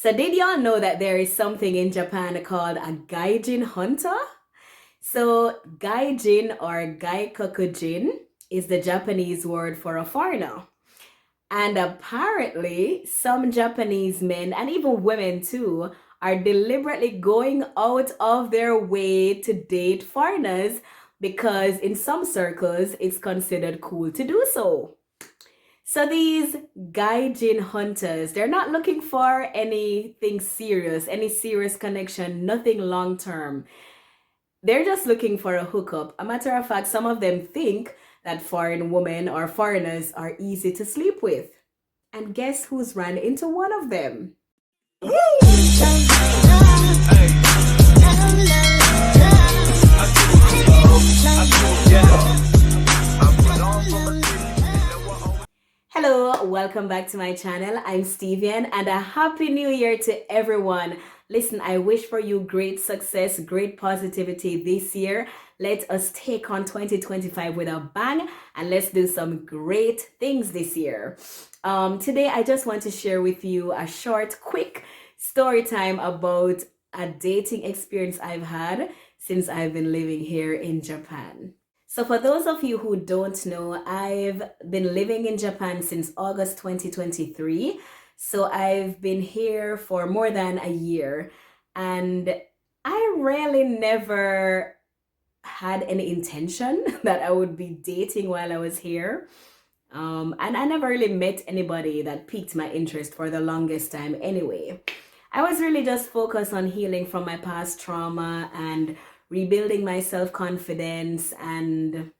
So did y'all know that there is something in Japan called a gaijin hunter? So gaijin or gaikokujin is the Japanese word for a foreigner. And apparently, some Japanese men and even women too are deliberately going out of their way to date foreigners because in some circles it's considered cool to do so. So these gaijin hunters, they're not looking for anything serious, any serious connection, nothing long term. They're just looking for a hookup. A matter of fact, some of them think that foreign women or foreigners are easy to sleep with. And guess who's ran into one of them? Hello, welcome back to my channel. I'm Stevian and a happy new year to everyone. Listen, I wish for you great success, great positivity this year. Let us take on 2025 with a bang and let's do some great things this year. Today, I just want to share with you a short, quick story time about a dating experience I've had since I've been living here in Japan. So for those of you who don't know, I've been living in Japan since August 2023. So I've been here for more than a year and I really never had any intention that I would be dating while I was here. And I never really met anybody that piqued my interest for the longest time anyway. I was really just focused on healing from my past trauma and rebuilding my self-confidence and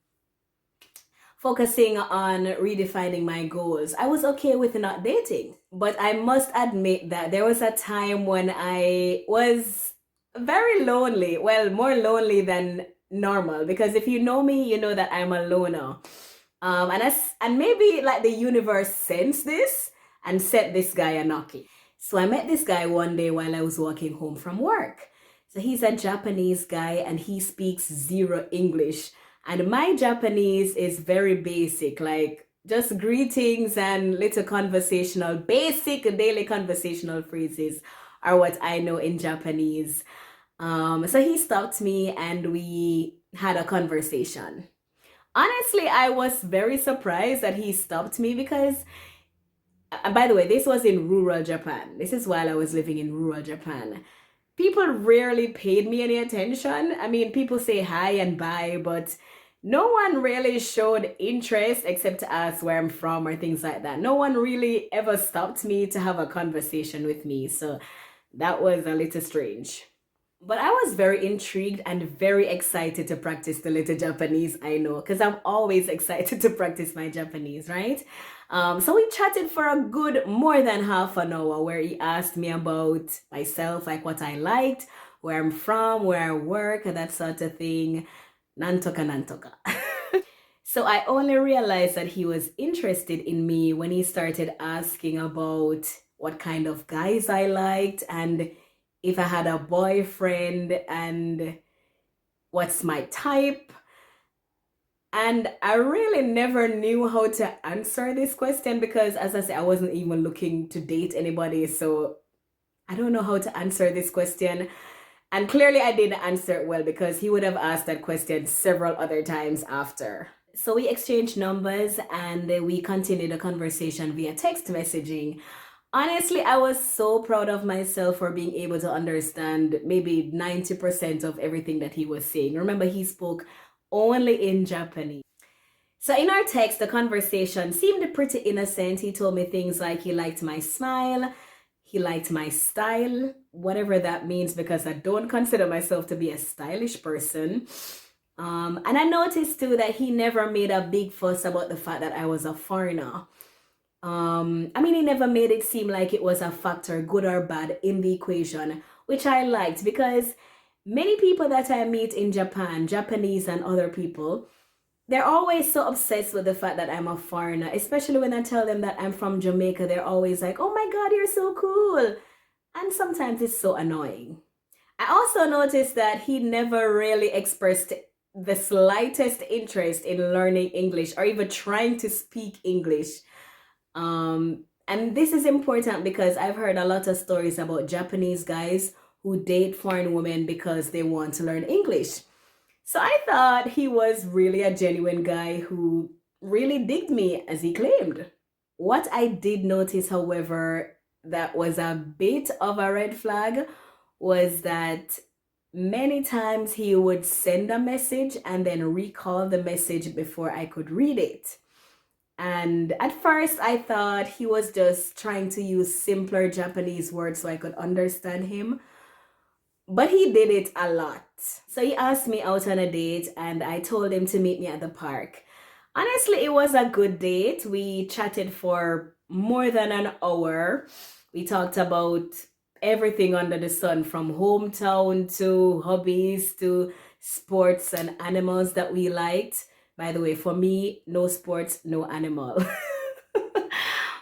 focusing on redefining my goals. I was okay with not dating, but I must admit that there was a time when I was very lonely. Well, more lonely than normal, because if you know me, you know that I'm a loner. And maybe like the universe sensed this and set this guy a knocky. So I met this guy one day while I was walking home from work. So he's a Japanese guy and he speaks zero English. And my Japanese is very basic, like just greetings and little conversational, basic daily conversational phrases are what I know in Japanese. So he stopped me and we had a conversation. Honestly, I was very surprised that he stopped me because, by the way, this was in rural Japan. This is while I was living in rural Japan. People rarely paid me any attention. I mean, people say hi and bye, but no one really showed interest except to ask where I'm from or things like that. No one really ever stopped me to have a conversation with me. So that was a little strange. But I was very intrigued and very excited to practice the little Japanese I know, because I'm always excited to practice my Japanese, right? So we chatted for a good more than half an hour where he asked me about myself, like what I liked, where I'm from, where I work, that sort of thing. Nantoka nantoka. So I only realized that he was interested in me when he started asking about what kind of guys I liked and if I had a boyfriend and what's my type. And I really never knew how to answer this question because, as I said, I wasn't even looking to date anybody. So I don't know how to answer this question. And clearly I didn't answer it well because he would have asked that question several other times after. So we exchanged numbers and we continued the conversation via text messaging. Honestly, I was so proud of myself for being able to understand maybe 90% of everything that he was saying. Remember, he spoke only in Japanese. So in our text, the conversation seemed pretty innocent. He told me things like he liked my smile, he liked my style, whatever that means, because I don't consider myself to be a stylish person. And I noticed too that he never made a big fuss about the fact that I was a foreigner. I mean, he never made it seem like it was a factor, good or bad, in the equation, which I liked because many people that I meet in Japan, Japanese and other people, they're always so obsessed with the fact that I'm a foreigner, especially when I tell them that I'm from Jamaica. They're always like, oh my God, you're so cool. And sometimes it's so annoying. I also noticed that he never really expressed the slightest interest in learning English or even trying to speak English. And this is important because I've heard a lot of stories about Japanese guys who date foreign women because they want to learn English. So I thought he was really a genuine guy who really digged me as he claimed. What I did notice, however, that was a bit of a red flag was that many times he would send a message and then recall the message before I could read it. And at first, I thought he was just trying to use simpler Japanese words so I could understand him. But he did it a lot. So he asked me out on a date, and I told him to meet me at the park. Honestly, it was a good date. We chatted for more than an hour. We talked about everything under the sun, from hometown to hobbies to sports and animals that we liked. By the way, for me, no sports, no animal.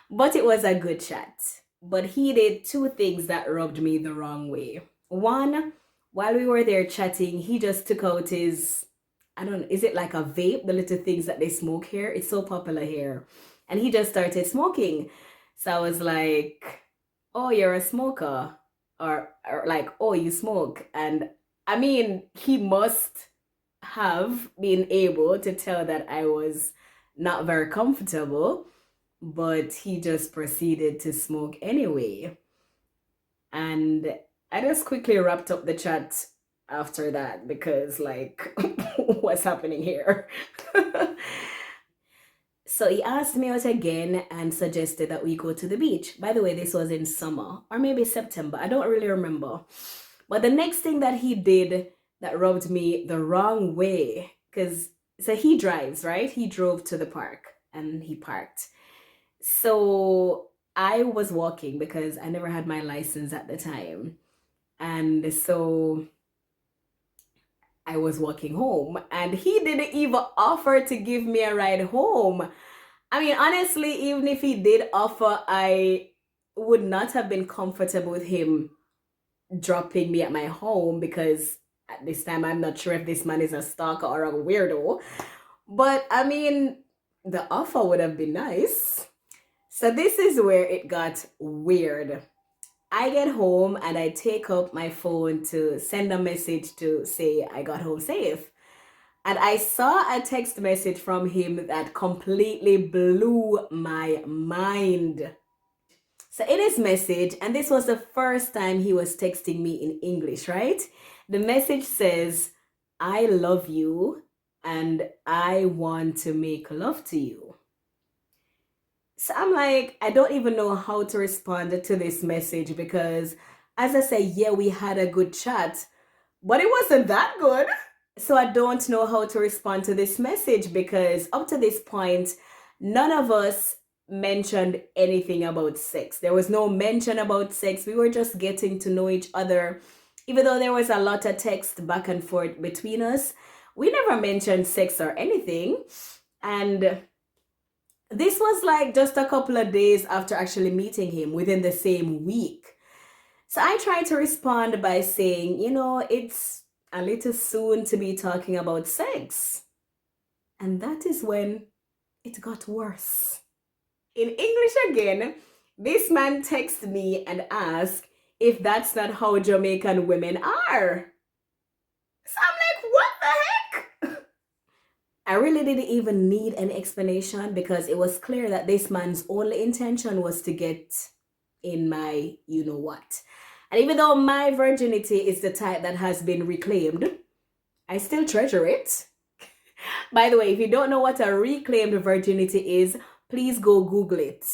But it was a good chat. But he did two things that rubbed me the wrong way. One, while we were there chatting, he just took out his, I don't know, is it like a vape, the little things that they smoke here? It's so popular here. And he just started smoking. So I was like, oh, you're a smoker. Or like, oh, you smoke. And I mean, he must have been able to tell that I was not very comfortable, but he just proceeded to smoke anyway. And I just quickly wrapped up the chat after that because, like, what's happening here? So he asked me out again and suggested that we go to the beach. By the way, this was in summer or maybe September. I don't really remember. But the next thing that he did that rubbed me the wrong way, because so he drives, right? He drove to the park and he parked. So I was walking because I never had my license at the time. And so I was walking home and he didn't even offer to give me a ride home. I mean, honestly, even if he did offer, I would not have been comfortable with him dropping me at my home because at this time I'm not sure if this man is a stalker or a weirdo. But I mean, the offer would have been nice. So this is where it got weird. I get home and I take up my phone to send a message to say I got home safe. And I saw a text message from him that completely blew my mind. So in his message, and this was the first time he was texting me in English, right? The message says, I love you and I want to make love to you. So I'm like, I don't even know how to respond to this message because, as I say, yeah, we had a good chat, but it wasn't that good. So I don't know how to respond to this message because up to this point, none of us mentioned anything about sex. There was no mention about sex. We were just getting to know each other. Even though there was a lot of text back and forth between us, we never mentioned sex or anything. And this was like just a couple of days after actually meeting him within the same week. So I tried to respond by saying, it's a little soon to be talking about sex. And that is when it got worse. In English again, this man texted me and asked if that's not how Jamaican women are. So I'm like, what the heck? I really didn't even need an explanation because it was clear that this man's only intention was to get in my you know what. And even though my virginity is the type that has been reclaimed, I still treasure it. By the way, if you don't know what a reclaimed virginity is, please go Google it.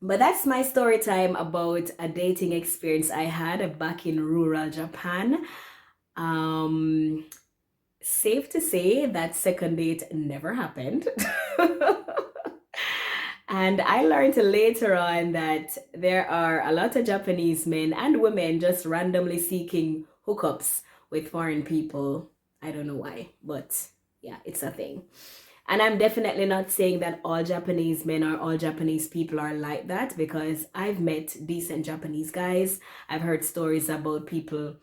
But that's my story time about a dating experience I had back in rural Japan. Safe to say that second date never happened. And I learned later on that there are a lot of Japanese men and women just randomly seeking hookups with foreign people. I don't know why, but yeah, it's a thing. And I'm definitely not saying that all Japanese men or all Japanese people are like that because I've met decent Japanese guys. I've heard stories about people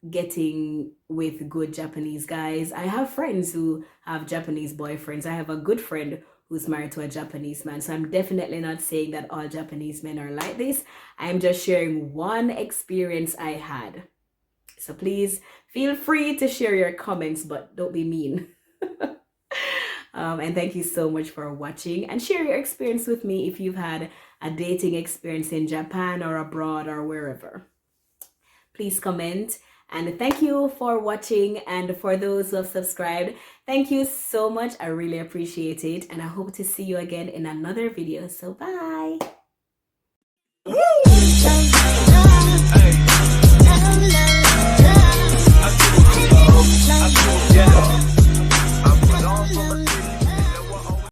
getting with good Japanese guys. I have friends who have Japanese boyfriends. I have a good friend who's married to a Japanese man. So I'm definitely not saying that all Japanese men are like this. I'm just sharing one experience I had. So please feel free to share your comments, but don't be mean. And thank you so much for watching, and share your experience with me if you've had a dating experience in Japan or abroad or wherever. Please comment. And thank you for watching, and for those who have subscribed, thank you so much. I really appreciate it, and I hope to see you again in another video. So bye.